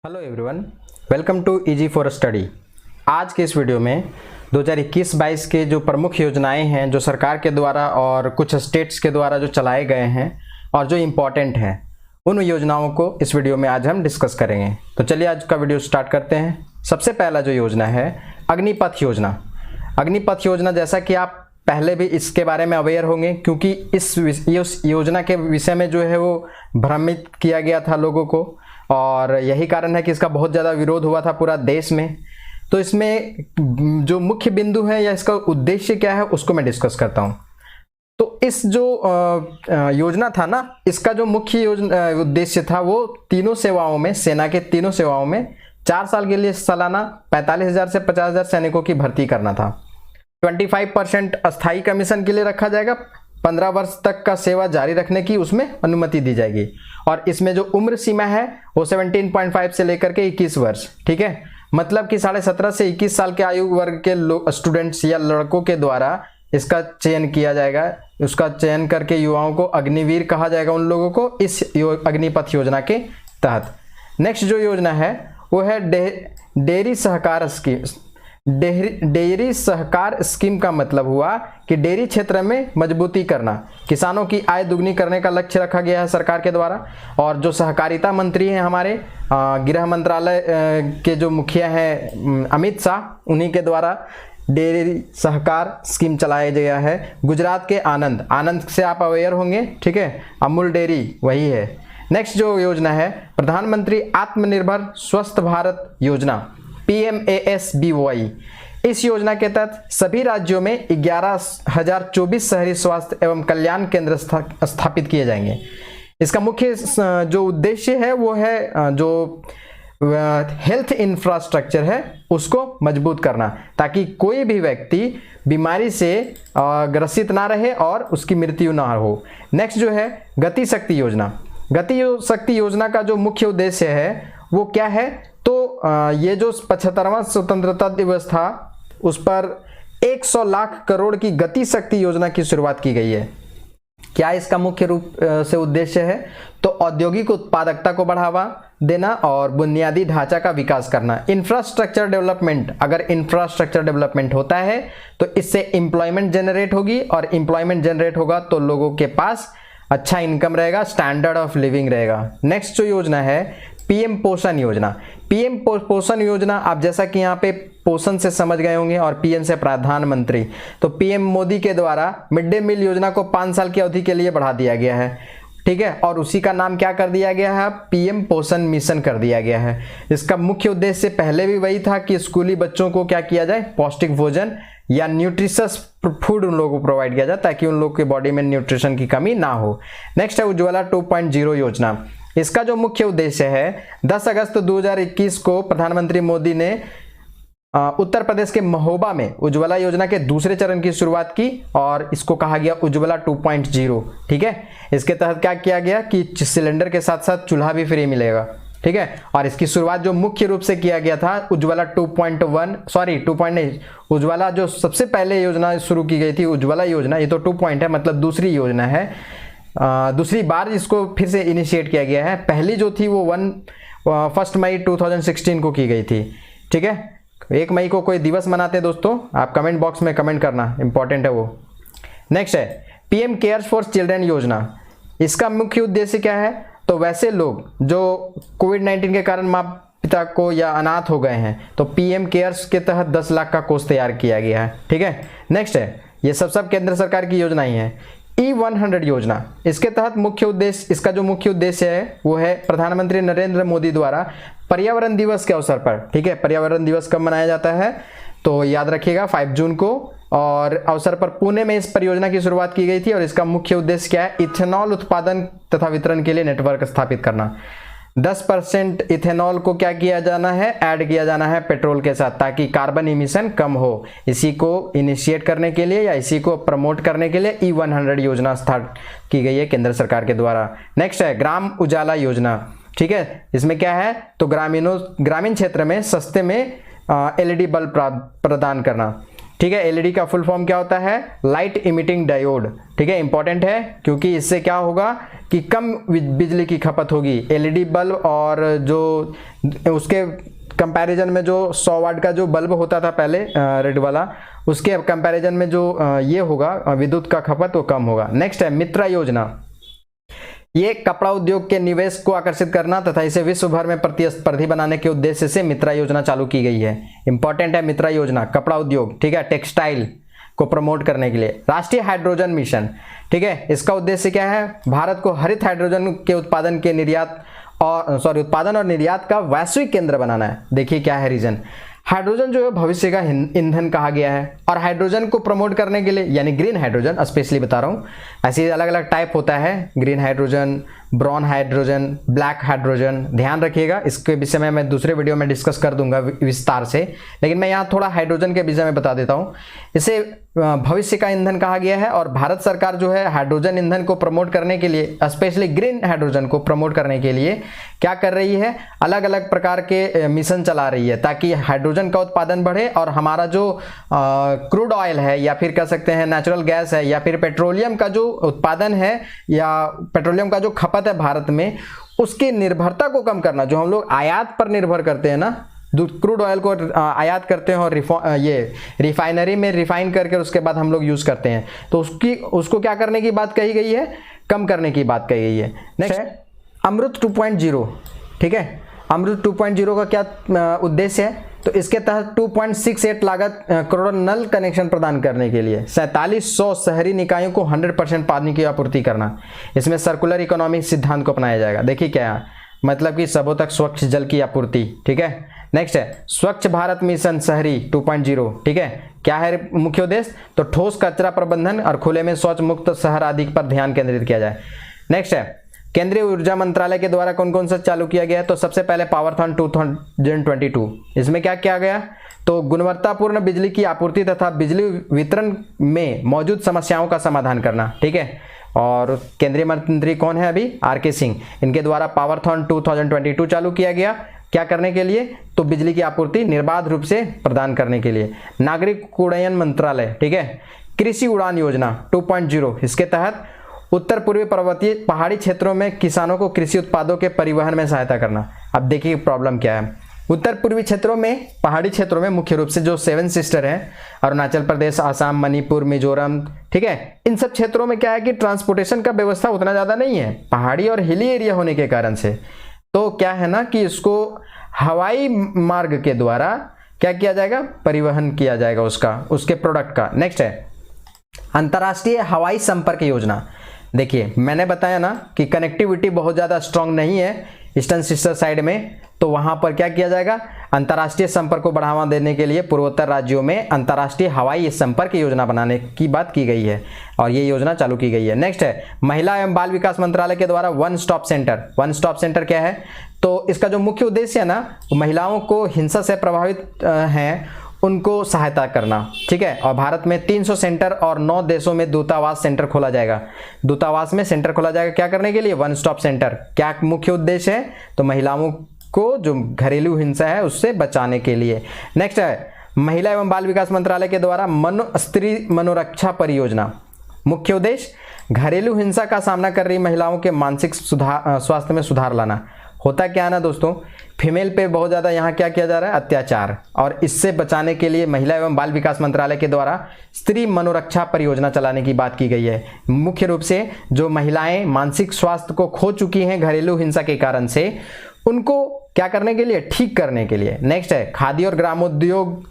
Hello everyone, welcome to easy for study. आज के इस वीडियो में 2021-22 के जो प्रमुख योजनाएं हैं जो सरकार के द्वारा और कुछ स्टेट्स के द्वारा जो चलाए गए हैं और जो इम्पॉर्टेंट हैं उन योजनाओं को इस वीडियो में आज हम डिस्कस करेंगे। तो चलिए आज का वीडियो स्टार्ट करते हैं। सबसे पहला जो योजना है अग्निपथ योजना। अग्निपथ योजना, जैसा कि आप पहले भी इसके बारे में अवेयर होंगे क्योंकि इस योजना के विषय में जो है वो भ्रमित किया गया था लोगों को और यही कारण है कि इसका बहुत ज़्यादा विरोध हुआ था पूरा देश में। तो इसमें जो मुख्य बिंदु है या इसका उद्देश्य क्या है उसको मैं डिस्कस करता हूँ। तो इस जो योजना था ना, इसका जो मुख्य उद्देश्य था वो तीनों सेवाओं में, सेना के तीनों सेवाओं में 4 साल के लिए सालाना 45,000 से 50,000 सैनिकों की भर्ती करना था। 25% अस्थायी कमीशन के लिए रखा जाएगा। 15 वर्ष तक का सेवा जारी रखने की उसमें अनुमति दी जाएगी और इसमें जो उम्र सीमा है वो 17.5 से लेकर के 21 वर्ष, ठीक है। मतलब कि 17.5 से 21 साल के आयु वर्ग के स्टूडेंट्स या लड़कों के द्वारा इसका चयन किया जाएगा। उसका चयन करके युवाओं को अग्निवीर कहा जाएगा, उन लोगों को, इस अग्निपथ योजना के तहत। नेक्स्ट जो योजना है वो है डेयरी सहकार स्कीम। डेयरी सहकार स्कीम का मतलब हुआ कि डेयरी क्षेत्र में मजबूती करना, किसानों की आय दुगनी करने का लक्ष्य रखा गया है सरकार के द्वारा। और जो सहकारिता मंत्री हैं हमारे गृह मंत्रालय के जो मुखिया हैं अमित शाह, उन्हीं के द्वारा डेयरी सहकार स्कीम चलाया गया है। गुजरात के आनंद से आप अवेयर होंगे, ठीक है, अमूल डेयरी वही है। नेक्स्ट जो योजना है प्रधानमंत्री आत्मनिर्भर स्वस्थ भारत योजना, PMASBY। इस योजना के तहत सभी राज्यों में 11,024 शहरी स्वास्थ्य एवं कल्याण केंद्र स्थापित किए जाएंगे। इसका मुख्य जो उद्देश्य है वो है जो हेल्थ इंफ्रास्ट्रक्चर है उसको मजबूत करना, ताकि कोई भी व्यक्ति बीमारी से ग्रसित ना रहे और उसकी मृत्यु ना हो। नेक्स्ट जो है गति शक्ति योजना। गति शक्ति योजना का जो मुख्य उद्देश्य है वो क्या है, तो ये जो 75वां स्वतंत्रता दिवस था उस पर 100 लाख करोड़ की गति शक्ति योजना की शुरुआत की गई है। क्या इसका मुख्य रूप से उद्देश्य है, तो औद्योगिक उत्पादकता को बढ़ावा देना और बुनियादी ढांचा का विकास करना। इंफ्रास्ट्रक्चर डेवलपमेंट, अगर इंफ्रास्ट्रक्चर डेवलपमेंट होता है तो इससे एम्प्लॉयमेंट जनरेट होगी और एम्प्लॉयमेंट जनरेट होगा तो लोगों के पास अच्छा इनकम रहेगा, स्टैंडर्ड ऑफ लिविंग रहेगा। नेक्स्ट जो योजना है पीएम पोषण योजना। पीएम पोषण योजना, आप जैसा कि यहाँ पे पोषण से समझ गए होंगे और पीएम से प्रधानमंत्री, तो पीएम मोदी के द्वारा मिड डे मील योजना को 5 साल की अवधि के लिए बढ़ा दिया गया है, ठीक है। और उसी का नाम क्या कर दिया गया है, पीएम पोषण मिशन कर दिया गया है। इसका मुख्य उद्देश्य पहले भी वही था कि स्कूली बच्चों को क्या किया जाए, पौष्टिक भोजन या न्यूट्रिशस फूड उन लोगों को प्रोवाइड किया जाए ताकि उन लोगों की बॉडी में न्यूट्रिशन की कमी ना हो। नेक्स्ट है उज्ज्वला 2.0 योजना। इसका जो मुख्य उद्देश्य है 10 अगस्त 2021 को प्रधानमंत्री मोदी ने उत्तर प्रदेश के महोबा में उज्ज्वला योजना के दूसरे चरण की शुरुआत की और इसको कहा गया उज्ज्वला 2.0, ठीक है। इसके तहत क्या किया गया कि सिलेंडर के साथ साथ चूल्हा भी फ्री मिलेगा, ठीक है। और इसकी शुरुआत जो मुख्य रूप से किया गया था उज्ज्वला 2.1 उज्ज्वला जो सबसे पहले योजना शुरू की गई थी उज्ज्वला योजना, ये तो 2 पॉइंट है, मतलब दूसरी योजना है। दूसरी बार इसको फिर से इनिशिएट किया गया है। पहली जो थी वो 1 मई 2016 को की गई थी, ठीक है। 1 मई को कोई दिवस मनाते हैं दोस्तों, आप कमेंट बॉक्स में कमेंट करना, इंपॉर्टेंट है वो। नेक्स्ट है पीएम केयर्स फॉर चिल्ड्रन योजना। इसका मुख्य उद्देश्य क्या है, तो वैसे लोग जो कोविड-19 के कारण माँ पिता को या अनाथ हो गए हैं तो पीएम केयर्स के तहत 10 लाख का कोष तैयार किया गया है, ठीक है। नेक्स्ट है ये सब केंद्र सरकार की योजना ही है। E100 योजना, इसके तहत इसका जो मुख्य उद्देश्य है वो है प्रधानमंत्री नरेंद्र मोदी द्वारा पर्यावरण दिवस के अवसर पर, ठीक है। पर्यावरण दिवस कब मनाया जाता है, तो याद रखिएगा 5 जून को, और अवसर पर पुणे में इस परियोजना की शुरुआत की गई थी। और इसका मुख्य उद्देश्य क्या है, इथेनॉल उत्पादन तथा वितरण के लिए नेटवर्क स्थापित करना। 10% इथेनॉल को क्या किया जाना है, ऐड किया जाना है पेट्रोल के साथ, ताकि कार्बन इमिशन कम हो। इसी को इनिशिएट करने के लिए या इसी को प्रमोट करने के लिए E100 योजना स्टार्ट की गई है केंद्र सरकार के द्वारा। नेक्स्ट है ग्राम उजाला योजना, ठीक है। इसमें क्या है, तो ग्रामीण क्षेत्र में सस्ते में LED बल्ब प्रदान करना, ठीक है। LED का फुल फॉर्म क्या होता है, लाइट इमिटिंग डायोड, ठीक है। इंपॉर्टेंट है क्योंकि इससे क्या होगा कि कम बिजली की खपत होगी। एलईडी बल्ब और जो उसके कंपैरिजन में जो 100 वाट का जो बल्ब होता था पहले रेड वाला, उसके कंपैरिजन में जो ये होगा विद्युत का खपत वो कम होगा। नेक्स्ट है मित्रा योजना। ये कपड़ा उद्योग के निवेश को आकर्षित करना तथा इसे विश्व भर में प्रतिस्पर्धी बनाने के उद्देश्य से मित्रा योजना चालू की गई है। इंपॉर्टेंट है मित्रा योजना, कपड़ा उद्योग, ठीक है, टेक्सटाइल को प्रमोट करने के लिए। राष्ट्रीय हाइड्रोजन मिशन, ठीक है, इसका उद्देश्य क्या है? भारत को हरित हाइड्रोजन के उत्पादन और निर्यात का वैश्विक केंद्र बनाना है। देखिए क्या है रीजन। हाइड्रोजन जो है भविष्य का ईंधन कहा गया है और हाइड्रोजन को प्रमोट करने के लिए, यानी ग्रीन हाइड्रोजन स्पेशली बता रहा हूँ, ऐसे अलग अलग टाइप होता है, green hydrogen, brown hydrogen, black hydrogen, ध्यान रखिएगा। इसके विषय में मैं दूसरे वीडियो में डिस्कस कर दूंगा विस्तार से, लेकिन मैं यहाँ थोड़ा हाइड्रोजन के विषय में बता देता हूँ। इसे भविष्य का ईंधन कहा गया है और भारत सरकार जो है हाइड्रोजन ईंधन को प्रमोट करने के लिए, स्पेशली ग्रीन हाइड्रोजन को प्रमोट करने के लिए क्या कर रही है? अलग अलग प्रकार के मिशन चला रही है ताकि हाइड्रोजन का उत्पादन बढ़े और हमारा जो क्रूड ऑयल है या फिर कह सकते हैं नेचुरल गैस है या फिर पेट्रोलियम का जो उत्पादन है या पेट्रोलियम का जो खपत है भारत में, उसकी निर्भरता को कम करना। जो हम लोग आयात पर निर्भर करते हैं ना, क्रूड ऑयल को आयात करते हैं और ये रिफाइनरी में रिफाइन करके उसके बाद हम लोग यूज करते हैं, तो उसको क्या करने की बात कही गई है? कम करने की बात कही गई है। नेक्स्ट है अमृत 2.0, ठीक है। अमृत 2.0 का क्या उद्देश्य है? तो इसके तहत 2.68 लागत करोड़ नल कनेक्शन प्रदान करने के लिए 4700 शहरी निकायों को 100% पानी की आपूर्ति करना। इसमें सर्कुलर इकोनॉमी सिद्धांत को अपनाया जाएगा। देखिए क्या है, मतलब कि सबों तक स्वच्छ जल की आपूर्ति, ठीक है। नेक्स्ट है स्वच्छ भारत मिशन शहरी 2.0, ठीक है। क्या है मुख्य उद्देश्य? तो ठोस कचरा प्रबंधन और खुले में शौच मुक्त शहर आदि पर ध्यान केंद्रित किया जाए। नेक्स्ट है केंद्रीय ऊर्जा मंत्रालय के द्वारा कौन कौन सा चालू किया गया है? तो सबसे पहले पावरथॉन 2022। इसमें क्या किया गया? तो गुणवत्तापूर्ण बिजली की आपूर्ति तथा बिजली वितरण में मौजूद समस्याओं का समाधान करना, ठीक है। और केंद्रीय मंत्री कौन है अभी? आर.के. सिंह। इनके द्वारा पावरथॉन 2022 चालू किया गया। क्या करने के लिए? तो बिजली की आपूर्ति निर्बाध रूप से प्रदान करने के लिए। नागरिक उड्डयन मंत्रालय, ठीक है। कृषि उड़ान योजना 2.0, इसके तहत उत्तर पूर्वी पर्वतीय पहाड़ी क्षेत्रों में किसानों को कृषि उत्पादों के परिवहन में सहायता करना। अब देखिए प्रॉब्लम क्या है। उत्तर पूर्वी क्षेत्रों में, पहाड़ी क्षेत्रों में मुख्य रूप से जो 7 सिस्टर है, अरुणाचल प्रदेश, आसाम, मणिपुर, मिजोरम, ठीक है, इन सब क्षेत्रों में क्या है कि ट्रांसपोर्टेशन का व्यवस्था उतना ज़्यादा नहीं है, पहाड़ी और हिली एरिया होने के कारण से। तो क्या है ना कि इसको हवाई मार्ग के द्वारा क्या किया जाएगा? परिवहन किया जाएगा उसके प्रोडक्ट का। नेक्स्ट है अंतर्राष्ट्रीय हवाई संपर्क योजना। देखिए मैंने बताया ना कि कनेक्टिविटी बहुत ज़्यादा स्ट्रांग नहीं है ईस्टर्न सिस्टर साइड में, तो वहाँ पर क्या किया जाएगा? अंतर्राष्ट्रीय संपर्क को बढ़ावा देने के लिए पूर्वोत्तर राज्यों में अंतर्राष्ट्रीय हवाई संपर्क योजना बनाने की बात की गई है और ये योजना चालू की गई है। नेक्स्ट है महिला एवं बाल विकास मंत्रालय के द्वारा one stop centre. One stop centre क्या है? तो इसका जो मुख्य उद्देश्य है ना, महिलाओं को हिंसा से प्रभावित हैं उनको सहायता करना, ठीक है। और भारत में 300 सेंटर और 9 देशों में दूतावास सेंटर खोला जाएगा। दूतावास में सेंटर खोला जाएगा क्या करने के लिए? One stop centre. क्या मुख्य उद्देश्य है? तो महिलाओं को जो घरेलू हिंसा है उससे बचाने के लिए। नेक्स्ट है महिला एवं बाल विकास मंत्रालय के द्वारा स्त्री मनोरक्षा परियोजना। मुख्य उद्देश्य घरेलू हिंसा का सामना कर रही महिलाओं के मानसिक स्वास्थ्य में सुधार लाना। होता क्या है ना दोस्तों, फीमेल पे बहुत ज़्यादा यहाँ क्या किया जा रहा है? अत्याचार, और इससे बचाने के लिए महिला एवं बाल विकास मंत्रालय के द्वारा स्त्री मनोरक्षा परियोजना चलाने की बात की गई है। मुख्य रूप से जो महिलाएं मानसिक स्वास्थ्य को खो चुकी हैं घरेलू हिंसा के कारण से, उनको क्या करने के लिए? ठीक करने के लिए। नेक्स्ट है खादी और ग्रामोद्योग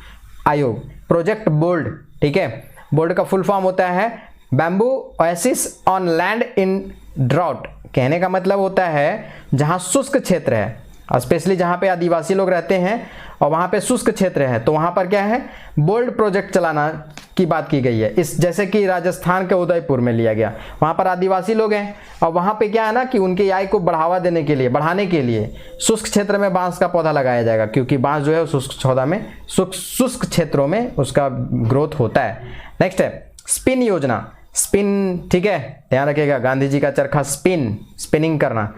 आयोग, प्रोजेक्ट बोल्ड, ठीक है। बोल्ड का फुल फॉर्म होता है bamboo oasis on land in drought. कहने का मतलब होता है जहाँ शुष्क क्षेत्र है, स्पेशली जहाँ पे आदिवासी लोग रहते हैं और वहाँ पे शुष्क क्षेत्र है, तो वहाँ पर क्या है? बोल्ड प्रोजेक्ट चलाना की बात की गई है। इस जैसे कि राजस्थान के उदयपुर में लिया गया, वहाँ पर आदिवासी लोग हैं और वहाँ पे क्या है ना कि उनकी आय को बढ़ावा देने के लिए, बढ़ाने के लिए शुष्क क्षेत्र में बांस का पौधा लगाया जाएगा, क्योंकि बांस जो है शुष्क क्षेत्रों में उसका ग्रोथ होता है। नेक्स्ट है स्पिन योजना। स्पिन, ठीक है, ध्यान रखिएगा, गांधी जी का चरखा स्पिनिंग करना।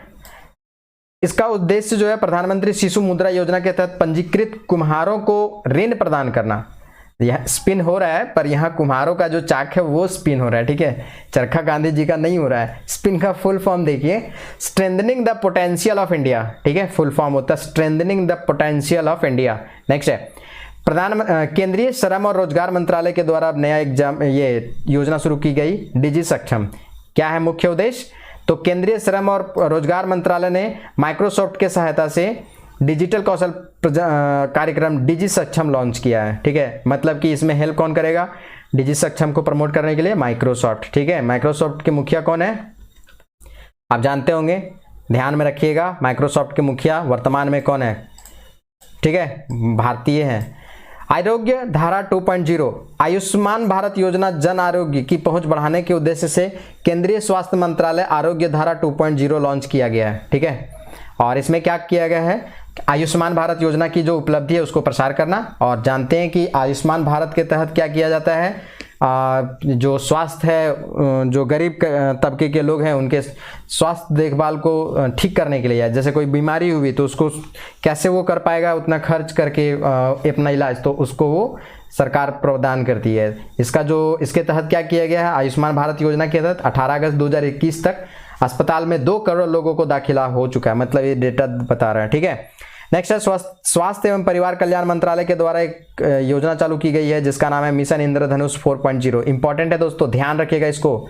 इसका उद्देश्य जो है प्रधानमंत्री शिशु मुद्रा योजना के तहत पंजीकृत कुम्हारों को ऋण प्रदान करना। यह स्पिन हो रहा है, पर यहाँ कुम्हारों का जो चाक है वो स्पिन हो रहा है, ठीक है, चरखा गांधी जी का नहीं हो रहा है। स्पिन का फुल फॉर्म देखिए, strengthening the potential of India, ठीक है, फुल फॉर्म होता है strengthening the potential of India. Next है केंद्रीय श्रम और रोजगार मंत्रालय के द्वारा नया एग्जाम ये योजना शुरू की गई, डिजी सक्षम। क्या है मुख्य उद्देश्य? तो केंद्रीय श्रम और रोजगार मंत्रालय ने माइक्रोसॉफ्ट के सहायता से डिजिटल कौशल कार्यक्रम डिजी सक्षम लॉन्च किया है, ठीक है। मतलब कि इसमें हेल्प कौन करेगा डिजी सक्षम को प्रमोट करने के लिए? माइक्रोसॉफ्ट, ठीक है। माइक्रोसॉफ्ट के मुखिया कौन है आप जानते होंगे, ध्यान में रखिएगा। माइक्रोसॉफ्ट के मुखिया वर्तमान में कौन है? ठीक है, भारतीय हैं। आरोग्य धारा 2.0 आयुष्मान भारत योजना जन आरोग्य की पहुंच बढ़ाने के उद्देश्य से केंद्रीय स्वास्थ्य मंत्रालय आरोग्य धारा 2.0 लॉन्च किया गया है, ठीक है। और इसमें क्या किया गया है? आयुष्मान भारत योजना की जो उपलब्धि है उसको प्रसार करना। और जानते हैं कि आयुष्मान भारत के तहत क्या किया जाता है, जो स्वास्थ्य है, जो गरीब तबके के लोग हैं उनके स्वास्थ्य देखभाल को ठीक करने के लिए, जैसे कोई बीमारी हुई तो उसको कैसे वो कर पाएगा उतना खर्च करके अपना इलाज, तो उसको वो सरकार प्रदान करती है। इसके तहत क्या किया गया है? आयुष्मान भारत योजना के तहत 18 अगस्त 2021 तक अस्पताल में 2 करोड़ लोगों को दाखिला हो चुका है, मतलब ये डेटा बता रहा है, ठीक है। नेक्स्ट है स्वास्थ्य एवं परिवार कल्याण मंत्रालय के द्वारा एक योजना चालू की गई है जिसका नाम है मिशन इंद्रधनुष 4.0। इंपॉर्टेंट है दोस्तों, ध्यान रखिएगा इसको।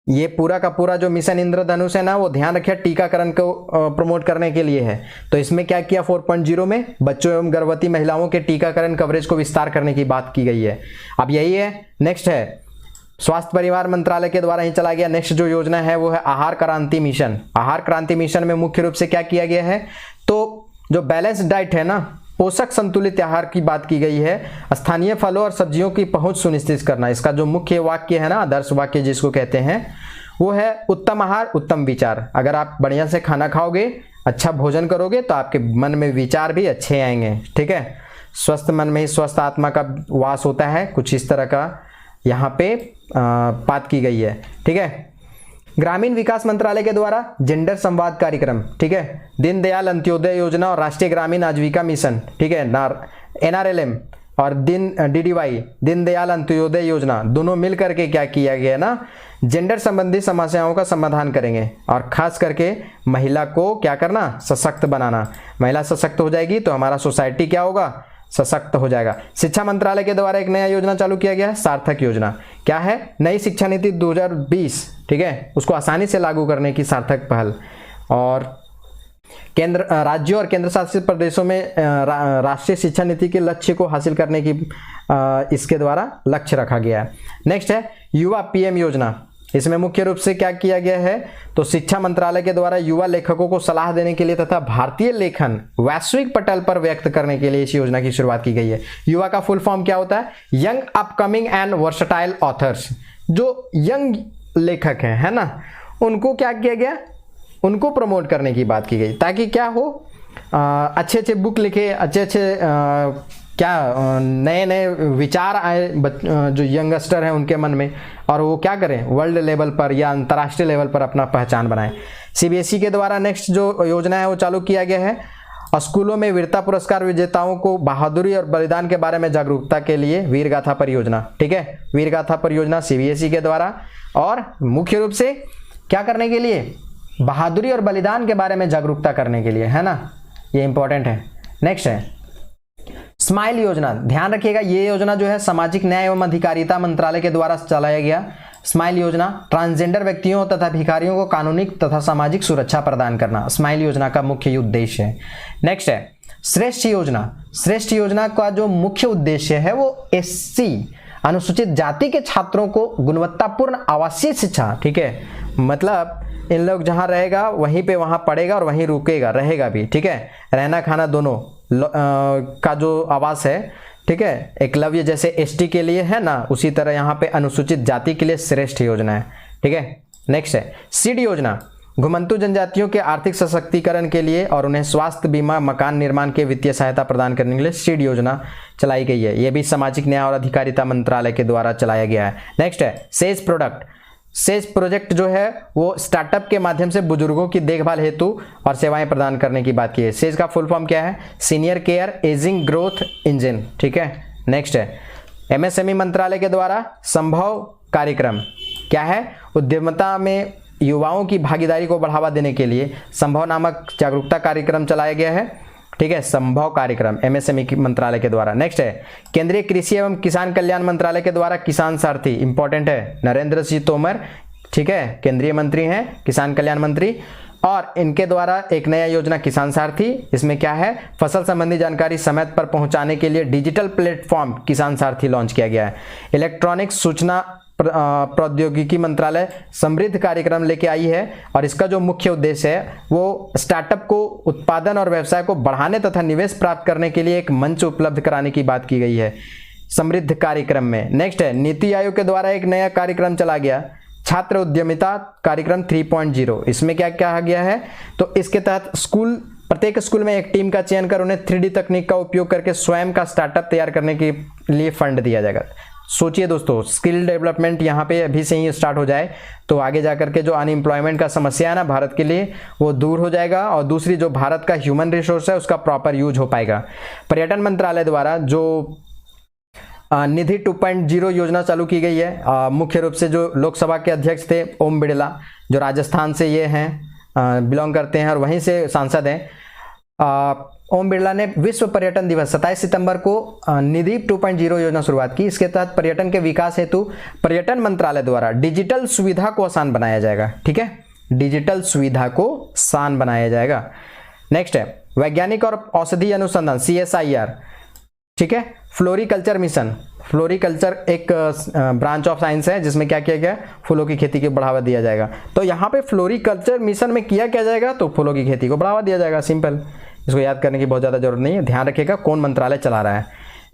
ये पूरा का पूरा जो मिशन इंद्रधनुष है ना, वो ध्यान रखिए टीकाकरण को प्रमोट करने के लिए है। तो इसमें क्या किया? 4.0 में बच्चों एवं गर्भवती महिलाओं के टीकाकरण कवरेज को विस्तार करने की बात की गई है। अब यही है। नेक्स्ट है स्वास्थ्य परिवार मंत्रालय के द्वारा ही चला गया नेक्स्ट जो योजना है वो है आहार क्रांति मिशन। आहार क्रांति मिशन में मुख्य रूप से क्या किया गया है? तो जो बैलेंस डाइट है ना, पोषक संतुलित आहार की बात की गई है। स्थानीय फलों और सब्जियों की पहुंच सुनिश्चित करना। इसका जो मुख्य वाक्य है ना, आदर्श वाक्य जिसको कहते हैं, वो है उत्तम आहार उत्तम विचार। अगर आप बढ़िया से खाना खाओगे, अच्छा भोजन करोगे, तो आपके मन में विचार भी अच्छे आएंगे, ठीक है। स्वस्थ मन में ही स्वस्थ आत्मा का वास होता है, कुछ इस तरह का यहाँ पे बात की गई है, ठीक है। ग्रामीण विकास मंत्रालय के द्वारा जेंडर संवाद कार्यक्रम, ठीक है, दीनदयाल अंत्योदय योजना और राष्ट्रीय ग्रामीण आजीविका मिशन, ठीक है, NRLM और DDY दीनदयाल अंत्योदय योजना, दोनों मिल करके क्या किया गया ना, जेंडर संबंधी समस्याओं का समाधान करेंगे। और खास करके महिला को क्या करना? सशक्त बनाना। महिला सशक्त हो जाएगी तो हमारा सोसाइटी क्या होगा? सशक्त हो जाएगा। शिक्षा मंत्रालय के द्वारा एक नया योजना चालू किया गया है, सार्थक योजना। क्या है? नई शिक्षा नीति 2020, ठीक है, उसको आसानी से लागू करने की सार्थक पहल। और केंद्र राज्यों और केंद्र शासित प्रदेशों में राष्ट्रीय शिक्षा नीति के लक्ष्य को हासिल करने की इसके द्वारा लक्ष्य रखा गया है। नेक्स्ट है युवा PM योजना। इसमें मुख्य रूप से क्या किया गया है? तो शिक्षा मंत्रालय के द्वारा युवा लेखकों को सलाह देने के लिए तथा भारतीय लेखन वैश्विक पटल पर व्यक्त करने के लिए इस योजना की शुरुआत की गई है। युवा का फुल फॉर्म क्या होता है? Young upcoming and versatile authors. जो यंग लेखक हैं, है ना, उनको क्या किया गया? उनको प्रमोट करने की बात की गई, ताकि क्या हो, अच्छे अच्छे बुक लिखे, अच्छे अच्छे क्या नए नए विचार आए जो यंगस्टर हैं उनके मन में, और वो क्या करें, वर्ल्ड लेवल पर या अंतर्राष्ट्रीय लेवल पर अपना पहचान बनाएं। CBSE के द्वारा नेक्स्ट जो योजना है वो चालू किया गया है, और स्कूलों में वीरता पुरस्कार विजेताओं को बहादुरी और बलिदान के बारे में जागरूकता के लिए वीरगाथा परियोजना, ठीक है, वीरगाथा परियोजना CBSE के द्वारा। और मुख्य रूप से क्या करने के लिए? बहादुरी और बलिदान के बारे में जागरूकता करने के लिए, है ना, ये इंपॉर्टेंट है। नेक्स्ट है स्माइल योजना। ध्यान रखिएगा, ये योजना जो है सामाजिक न्याय एवं अधिकारिता मंत्रालय के द्वारा चलाया गया। स्माइल योजना ट्रांसजेंडर व्यक्तियों तथा भिखारियों को कानूनी तथा सामाजिक सुरक्षा प्रदान करना स्माइल योजना का मुख्य उद्देश्य है। नेक्स्ट है श्रेष्ठ योजना। श्रेष्ठ योजना का जो मुख्य उद्देश्य है वो SC अनुसूचित जाति के छात्रों को गुणवत्तापूर्ण आवासीय शिक्षा, ठीक है, मतलब इन लोग जहां रहेगा वहीं पे वहां पढ़ेगा और वहीं रुकेगा, रहेगा भी, ठीक है, रहना खाना दोनों का जो आवास है, ठीक है, एकलव्य जैसे ST के लिए है ना, उसी तरह यहाँ पे अनुसूचित जाति के लिए श्रेष्ठ योजना है, ठीक है। नेक्स्ट है सीड योजना। घुमंतु जनजातियों के आर्थिक सशक्तिकरण के लिए और उन्हें स्वास्थ्य बीमा, मकान निर्माण के वित्तीय सहायता प्रदान करने के लिए सीड योजना चलाई गई है। यह भी सामाजिक न्याय और अधिकारिता मंत्रालय के द्वारा चलाया गया है। नेक्स्ट है सेज प्रोडक्ट। सेज प्रोजेक्ट जो है वो स्टार्टअप के माध्यम से बुजुर्गों की देखभाल हेतु और सेवाएं प्रदान करने की बात की है। सेज का फुल फॉर्म क्या है? Senior care ageing growth engine, ठीक है, नेक्स्ट है एमएसएमई मंत्रालय के द्वारा संभव कार्यक्रम क्या है? उद्यमिता में युवाओं की भागीदारी को बढ़ावा देने के लिए संभव नामक जागरूकता कार्यक्रम चलाया गया है। ठीक है, संभव कार्यक्रम एमएसएमई मंत्रालय के द्वारा। नेक्स्ट है केंद्रीय कृषि एवं किसान कल्याण मंत्रालय के द्वारा किसान सारथी, इंपॉर्टेंट है, नरेंद्र सिंह तोमर, ठीक है, केंद्रीय मंत्री हैं, किसान कल्याण मंत्री, और इनके द्वारा एक नया योजना किसान सारथी। इसमें क्या है? फसल संबंधी जानकारी समय पर पहुंचाने के लिए डिजिटल प्लेटफॉर्म किसान सारथी लॉन्च किया गया है। इलेक्ट्रॉनिक सूचना प्रौद्योगिकी मंत्रालय समृद्ध कार्यक्रम लेके आई है और इसका जो मुख्य उद्देश्य है वो स्टार्टअप को उत्पादन और व्यवसाय को बढ़ाने तथा निवेश प्राप्त करने के लिए एक मंच उपलब्ध कराने की बात की गई है समृद्ध कार्यक्रम में। नेक्स्ट है नीति आयोग के द्वारा एक नया कार्यक्रम चला गया, छात्र उद्यमिता कार्यक्रम 3.0। इसमें क्या कहा गया है? तो इसके तहत प्रत्येक स्कूल में एक टीम का चयन कर उन्हें 3D तकनीक का उपयोग करके स्वयं का स्टार्टअप तैयार करने के लिए फंड दिया जाएगा। सोचिए दोस्तों, स्किल डेवलपमेंट यहाँ पे अभी से ही स्टार्ट हो जाए तो आगे जाकर के जो अनएम्प्लॉयमेंट का समस्या है ना भारत के लिए, वो दूर हो जाएगा और दूसरी जो भारत का ह्यूमन रिसोर्स है उसका प्रॉपर यूज हो पाएगा। पर्यटन मंत्रालय द्वारा जो निधि 2.0 योजना चालू की गई है, मुख्य रूप से जो लोकसभा के अध्यक्ष थे ओम बिड़ला, जो राजस्थान से ये हैं, बिलोंग करते हैं और वहीं से सांसद हैं। ओम बिड़ला ने विश्व पर्यटन दिवस 27 सितंबर को निधि 2.0 योजना शुरुआत की। इसके तहत पर्यटन के विकास हेतु पर्यटन मंत्रालय द्वारा डिजिटल सुविधा को आसान बनाया जाएगा। ठीक है, डिजिटल सुविधा को आसान बनाया जाएगा। नेक्स्ट है वैज्ञानिक और औषधि अनुसंधान CSIR, ठीक है, फ्लोरिकल्चर मिशन। फ्लोरिकल्चर एक ब्रांच ऑफ साइंस है जिसमें क्या किया गया? फूलों की खेती को बढ़ावा दिया जाएगा। तो यहाँ पे फ्लोरिकल्चर मिशन में किया क्या जाएगा? तो फूलों की खेती को बढ़ावा दिया जाएगा। सिंपल, इसको याद करने की बहुत ज़्यादा जरूरत नहीं है, ध्यान रखिएगा कौन मंत्रालय चला रहा है।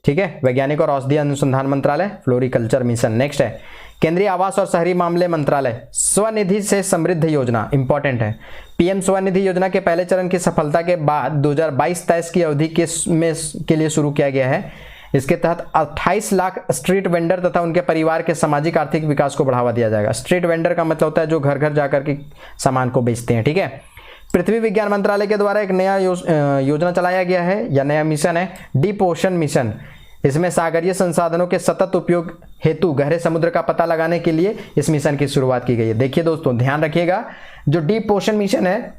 ठीक है, वैज्ञानिक और औषधि अनुसंधान मंत्रालय, फ्लोरिकल्चर मिशन। नेक्स्ट है केंद्रीय आवास और शहरी मामले मंत्रालय स्वनिधि से समृद्ध योजना, इंपॉर्टेंट है। PM स्वनिधि योजना के पहले चरण की सफलता के बाद 2022-23 की अवधि के लिए शुरू किया गया है। इसके तहत 28 लाख स्ट्रीट वेंडर तथा उनके परिवार के सामाजिक आर्थिक विकास को बढ़ावा दिया जाएगा। स्ट्रीट वेंडर का मतलब होता है जो घर घर जाकर के सामान को बेचते हैं। ठीक है, पृथ्वी विज्ञान मंत्रालय के द्वारा एक नया योजना चलाया गया है या नया मिशन है डीप ओशन मिशन। इसमें सागरीय संसाधनों के सतत उपयोग हेतु गहरे समुद्र का पता लगाने के लिए इस मिशन की शुरुआत की गई है। देखिए दोस्तों, ध्यान रखिएगा, जो डीप ओशन मिशन है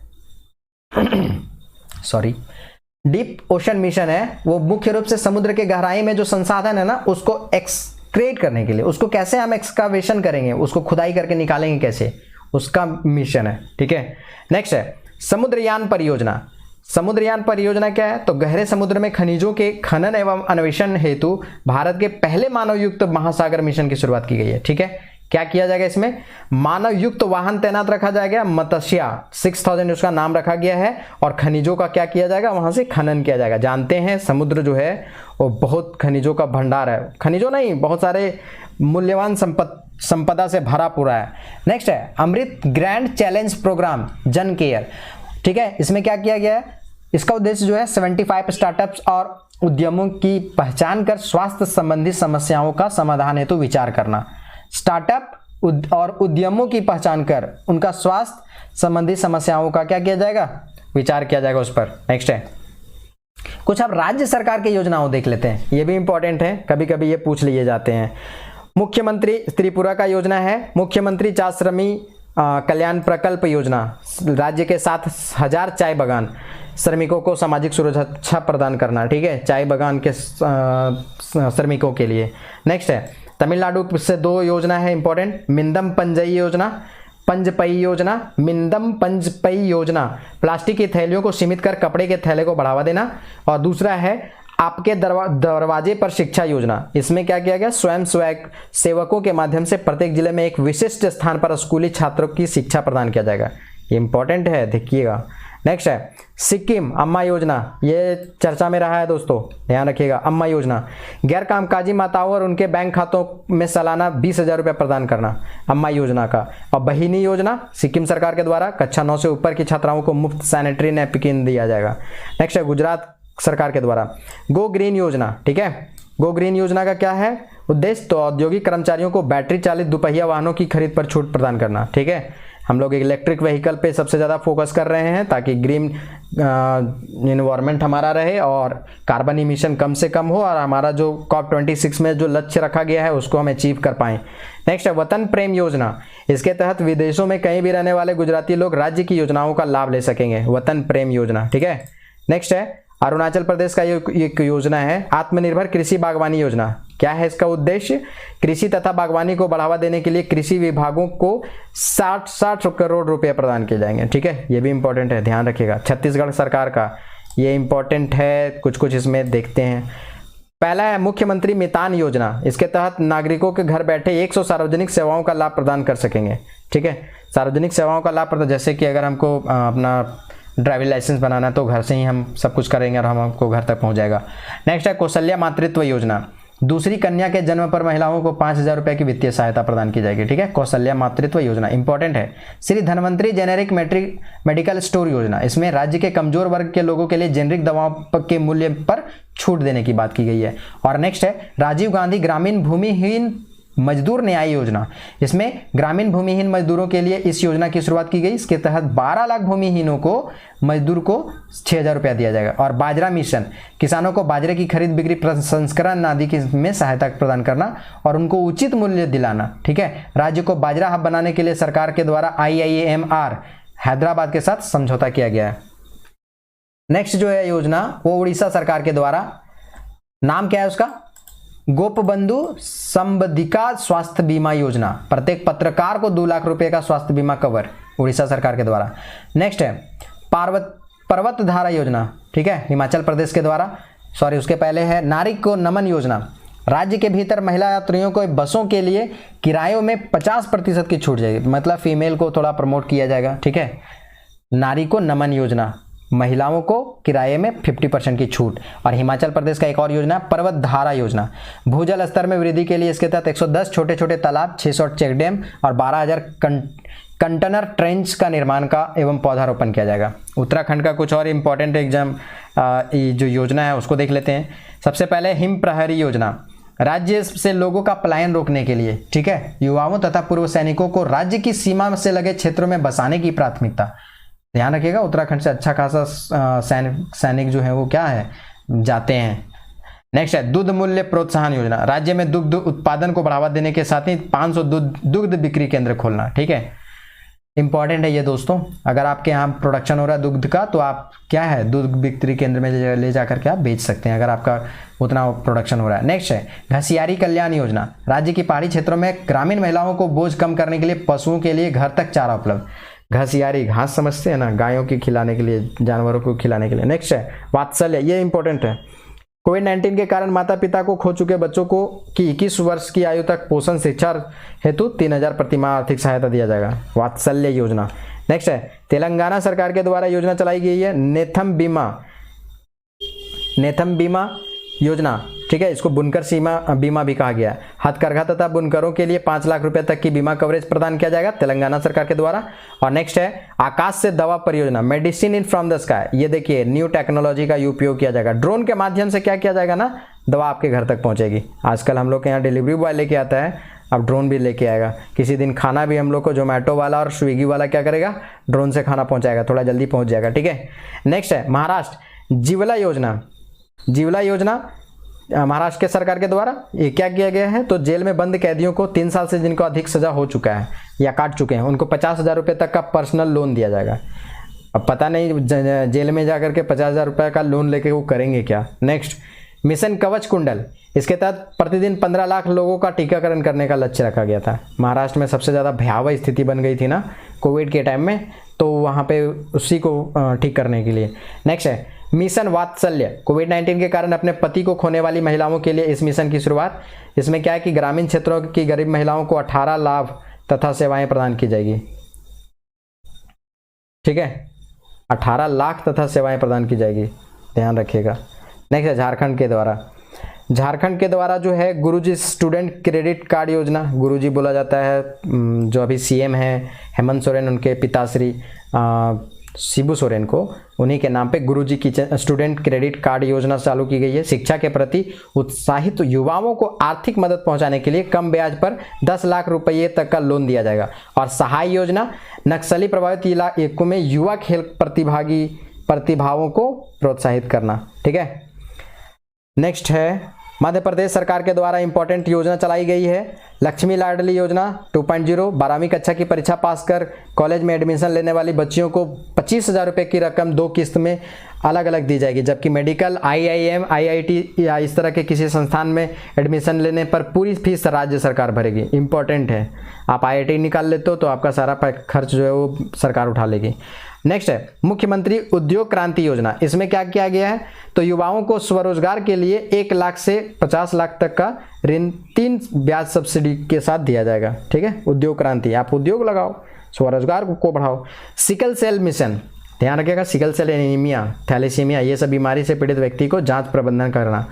डीप ओशन मिशन है वो मुख्य रूप से समुद्र के गहराई में जो संसाधन है ना उसको एक्सक्रेट करने के लिए, उसको कैसे हम एक्सकावेशन करेंगे, उसको खुदाई करके निकालेंगे कैसे, उसका मिशन है। ठीक है, नेक्स्ट है समुद्रयान परियोजना। समुद्रयान परियोजना क्या है? तो गहरे समुद्र में खनिजों के खनन एवं अन्वेषण हेतु भारत के पहले मानव युक्त महासागर मिशन की शुरुआत की गई है। ठीक है, क्या किया जाएगा? इसमें मानव युक्त वाहन तैनात रखा जाएगा, मत्स्या 6000 उसका नाम रखा गया है, और खनिजों का क्या किया जाएगा? वहां से खनन किया जाएगा। जानते हैं समुद्र जो है वो बहुत खनिजों का भंडार है, खनिजों नहीं, बहुत सारे मूल्यवान संपदा से भरा पूरा है। नेक्स्ट है अमृत ग्रैंड चैलेंज प्रोग्राम जन केयर। ठीक है, इसमें क्या किया गया है? इसका उद्देश्य जो है 75 स्टार्टअप्स और उद्यमों की पहचान कर स्वास्थ्य संबंधी समस्याओं का समाधान हेतु विचार करना। स्टार्टअप और उद्यमों की पहचान कर उनका स्वास्थ्य संबंधी समस्याओं का क्या किया जाएगा? विचार किया जाएगा उस पर। नेक्स्ट है कुछ अब राज्य सरकार की योजनाओं देख लेते हैं, ये भी इंपॉर्टेंट है, कभी कभी ये पूछ लिए जाते हैं। मुख्यमंत्री त्रिपुरा का योजना है मुख्यमंत्री चाय श्रमी कल्याण प्रकल्प योजना, राज्य के 7000 चाय बागान श्रमिकों को सामाजिक सुरक्षा प्रदान करना। ठीक है, चाय बागान के श्रमिकों के लिए। नेक्स्ट है तमिलनाडु से 2 योजना है इंपॉर्टेंट, मिंदम पंजई योजना, पंजपई योजना, मिंदम पंजपई योजना, प्लास्टिक की थैलियों को सीमित कर कपड़े के थैले को बढ़ावा देना, और दूसरा है आपके दरवाजे पर शिक्षा योजना। इसमें क्या किया गया? स्वयं सेवकों के माध्यम से प्रत्येक जिले में एक विशिष्ट स्थान पर स्कूली छात्रों की शिक्षा प्रदान किया जाएगा। ये इंपॉर्टेंट है, देखिएगा। नेक्स्ट है सिक्किम अम्मा योजना, ये चर्चा में रहा है दोस्तों, ध्यान रखिएगा। अम्मा योजना गैर कामकाजी माताओं और उनके बैंक खातों में सालाना 20,000 रुपये प्रदान करना, अम्मा योजना का। और बहिनी योजना सिक्किम सरकार के द्वारा कक्षा 9 से ऊपर की छात्राओं को मुफ्त सैनिटरी नैपकिन दिया जाएगा। नेक्स्ट है गुजरात सरकार के द्वारा गो ग्रीन योजना। ठीक है, गो ग्रीन योजना का क्या है उद्देश्य? तो औद्योगिक कर्मचारियों को बैटरी चालित दुपहिया वाहनों की खरीद पर छूट प्रदान करना। ठीक है, हम लोग इलेक्ट्रिक व्हीकल पे सबसे ज़्यादा फोकस कर रहे हैं ताकि ग्रीन इन्वायरमेंट हमारा रहे और कार्बन इमिशन कम से कम हो और हमारा जो COP26 में जो लक्ष्य रखा गया है उसको हम अचीव कर पाएँ। नेक्स्ट है वतन प्रेम योजना। इसके तहत विदेशों में कहीं भी रहने वाले गुजराती लोग राज्य की योजनाओं का लाभ ले सकेंगे, वतन प्रेम योजना। ठीक है। नेक्स्ट है अरुणाचल प्रदेश का एक योजना है आत्मनिर्भर कृषि बागवानी योजना। क्या है इसका उद्देश्य? कृषि तथा बागवानी को बढ़ावा देने के लिए कृषि विभागों को 60 करोड़ रुपए प्रदान किए जाएंगे। ठीक है, ये भी इंपॉर्टेंट है, ध्यान रखिएगा। छत्तीसगढ़ सरकार का ये इंपॉर्टेंट है, कुछ इसमें देखते हैं। पहला है मुख्यमंत्री मितान योजना। इसके तहत नागरिकों के घर बैठे 100 सार्वजनिक सेवाओं का लाभ प्रदान कर सकेंगे। ठीक है, सार्वजनिक सेवाओं का लाभ प्रदान, जैसे कि अगर हमको अपना ड्राइविंग लाइसेंस बनाना है तो घर से ही हम सब कुछ करेंगे और हमको घर तक पहुंच जाएगा। नेक्स्ट है कौशल्या मातृत्व योजना। दूसरी कन्या के जन्म पर महिलाओं को 5,000 रुपए की वित्तीय सहायता प्रदान की जाएगी। ठीक है, कौशल्या मातृत्व योजना इंपॉर्टेंट है। Shri Dhanvantari generic medical store योजना, इसमें राज्य के कमजोर वर्ग के लोगों के लिए जेनेरिक दवाओं के मूल्य पर छूट देने की बात की गई है। और नेक्स्ट है राजीव गांधी ग्रामीण भूमिहीन मजदूर न्याय योजना। इसमें ग्रामीण भूमिहीन मजदूरों के लिए इस योजना की शुरुआत की गई। इसके तहत 12 लाख भूमिहीनों को मजदूर को 6,000 रुपया दिया जाएगा। और बाजरा मिशन, किसानों को बाजरे की खरीद बिक्री प्रसंस्करण आदि में सहायता प्रदान करना और उनको उचित मूल्य दिलाना। ठीक है, राज्य को बाजरा हब बनाने के लिए सरकार के द्वारा IIMR हैदराबाद के साथ समझौता किया गया है। नेक्स्ट जो है योजना वो उड़ीसा सरकार के द्वारा, नाम क्या है उसका? गोपबंधु संबंधिका स्वास्थ्य बीमा योजना। प्रत्येक पत्रकार को 2 लाख रुपए का स्वास्थ्य बीमा कवर, उड़ीसा सरकार के द्वारा। नेक्स्ट है पर्वत धारा योजना। ठीक है, हिमाचल प्रदेश के द्वारा। उसके पहले है नारी को नमन योजना। राज्य के भीतर महिला यात्रियों को बसों के लिए किरायों में 50% की छूट जाएगी, मतलब फीमेल को थोड़ा प्रमोट किया जाएगा। ठीक है, नारी को नमन योजना, महिलाओं को किराए में 50% की छूट। और हिमाचल प्रदेश का एक और योजना पर्वत धारा योजना। भूजल स्तर में वृद्धि के लिए इसके तहत 110 छोटे छोटे तालाब, 600 चेक डैम और 12,000 कंटेनर ट्रेंच का निर्माण का एवं पौधारोपण किया जाएगा। उत्तराखंड का कुछ और इम्पोर्टेंट एग्जाम जो योजना है उसको देख लेते हैं। सबसे पहले हिम प्रहरी योजना, राज्य से लोगों का पलायन रोकने के लिए। ठीक है, युवाओं तथा पूर्व सैनिकों को राज्य की सीमा से लगे क्षेत्रों में बसाने की प्राथमिकता। ध्यान रखिएगा, उत्तराखंड से अच्छा खासा सैनिक जो है वो क्या है जाते हैं। नेक्स्ट है दुग्ध मूल्य प्रोत्साहन योजना। राज्य में दुग्ध उत्पादन को बढ़ावा देने के साथ ही 500 दुग्ध बिक्री केंद्र खोलना। ठीक है, इंपॉर्टेंट है ये दोस्तों। अगर आपके यहाँ प्रोडक्शन हो रहा है दुग्ध का तो आप क्या है दुग्ध बिक्री केंद्र में ले जाकर के आप बेच सकते हैं अगर आपका उतना प्रोडक्शन हो रहा है। नेक्स्ट है घसियारी कल्याण योजना। राज्य की पहाड़ी क्षेत्रों में ग्रामीण महिलाओं को बोझ कम करने के लिए पशुओं के लिए घर तक चारा उपलब्ध। घसियारी घास समझते हैं ना, गायों की खिलाने के लिए, जानवरों को खिलाने के लिए। नेक्स्ट है वात्सल्य, ये इंपॉर्टेंट है। कोविड-19 के कारण माता पिता को खो चुके बच्चों को की 21 वर्ष की आयु तक पोषण शिक्षा हेतु 3,000 प्रतिमाह आर्थिक सहायता दिया जाएगा, वात्सल्य योजना। नेक्स्ट है तेलंगाना सरकार के द्वारा योजना चलाई गई है नेथम बीमा योजना। ठीक है, इसको बुनकर सीमा बीमा भी कहा गया है। हथकरघा तथा बुनकरों के लिए 5 लाख रुपए तक की बीमा कवरेज प्रदान किया जाएगा तेलंगाना सरकार के द्वारा। और नेक्स्ट है आकाश से दवा परियोजना, medicine in from the sky. ये देखिए न्यू टेक्नोलॉजी का उपयोग किया जाएगा। ड्रोन के माध्यम से क्या किया जाएगा ना, दवा आपके घर तक पहुंचेगी। आजकल हम लोग के यहाँ डिलीवरी बॉय लेके आता है, अब ड्रोन भी लेके आएगा। किसी दिन खाना भी हम लोग को जोमेटो वाला और स्विगी वाला क्या करेगा, ड्रोन से खाना पहुंचाएगा, थोड़ा जल्दी पहुंच जाएगा। ठीक है, नेक्स्ट है महाराष्ट्र जीवला योजना। जीवला योजना महाराष्ट्र के सरकार के द्वारा ये क्या किया गया है, तो जेल में बंद कैदियों को 3 साल से जिनको अधिक सजा हो चुका है या काट चुके हैं उनको 50,000 रुपये तक का पर्सनल लोन दिया जाएगा। अब पता नहीं जेल में जाकर के 50,000 रुपये का लोन लेके वो करेंगे क्या। नेक्स्ट मिशन कवच कुंडल, इसके तहत प्रतिदिन 15 लाख लोगों का टीकाकरण करने का लक्ष्य रखा गया था। महाराष्ट्र में सबसे ज़्यादा भयावह स्थिति बन गई थी ना कोविड के टाइम में, तो वहाँ पे उसी को ठीक करने के लिए। नेक्स्ट है मिशन वात्सल्य, कोविड-19 के कारण अपने पति को खोने वाली महिलाओं के लिए इस मिशन की शुरुआत। इसमें क्या है कि ग्रामीण क्षेत्रों की गरीब महिलाओं को 18 लाभ तथा सेवाएं प्रदान की जाएगी। ठीक है, 18 लाख तथा सेवाएं प्रदान की जाएगी, ध्यान रखिएगा। नेक्स्ट है झारखंड के द्वारा जो है गुरुजी स्टूडेंट क्रेडिट कार्ड योजना। गुरुजी बोला जाता है जो अभी CM है हेमंत सोरेन, उनके पिताश्री शिबू सोरेन को, उन्हीं के नाम पे गुरुजी किचन स्टूडेंट क्रेडिट कार्ड योजना चालू की गई है। शिक्षा के प्रति उत्साहित युवाओं को आर्थिक मदद पहुंचाने के लिए कम ब्याज पर 10 लाख रुपये तक का लोन दिया जाएगा। और सहाय योजना, नक्सली प्रभावित इलाकों में युवा खेल प्रतिभाओं को प्रोत्साहित करना। ठीक है, नेक्स्ट है मध्य प्रदेश सरकार के द्वारा इंपॉर्टेंट योजना चलाई गई है लक्ष्मी लाडली योजना 2.0। 12वीं कक्षा की परीक्षा पास कर कॉलेज में एडमिशन लेने वाली बच्चियों को 25,000 रुपये की रकम 2 किस्त में अलग अलग दी जाएगी, जबकि मेडिकल, IIM, IIT या इस तरह के किसी संस्थान में एडमिशन लेने पर पूरी फीस राज्य सरकार भरेगी। इंपॉर्टेंट है, आप IIT निकाल लेते हो तो आपका सारा खर्च जो है वो सरकार उठा लेगी। नेक्स्ट है मुख्यमंत्री उद्योग क्रांति योजना। इसमें क्या किया गया है, तो युवाओं को स्वरोजगार के लिए 1 लाख से 50 लाख तक का ऋण 3 ब्याज सब्सिडी के साथ दिया जाएगा। ठीक है, उद्योग क्रांति, आप उद्योग लगाओ, स्वरोजगार को बढ़ाओ। सिकल सेल मिशन, ध्यान रखिएगा, सिकल सेल एनीमिया, थैलेसीमिया, ये सब बीमारी से पीड़ित व्यक्ति को जांच प्रबंधन करना।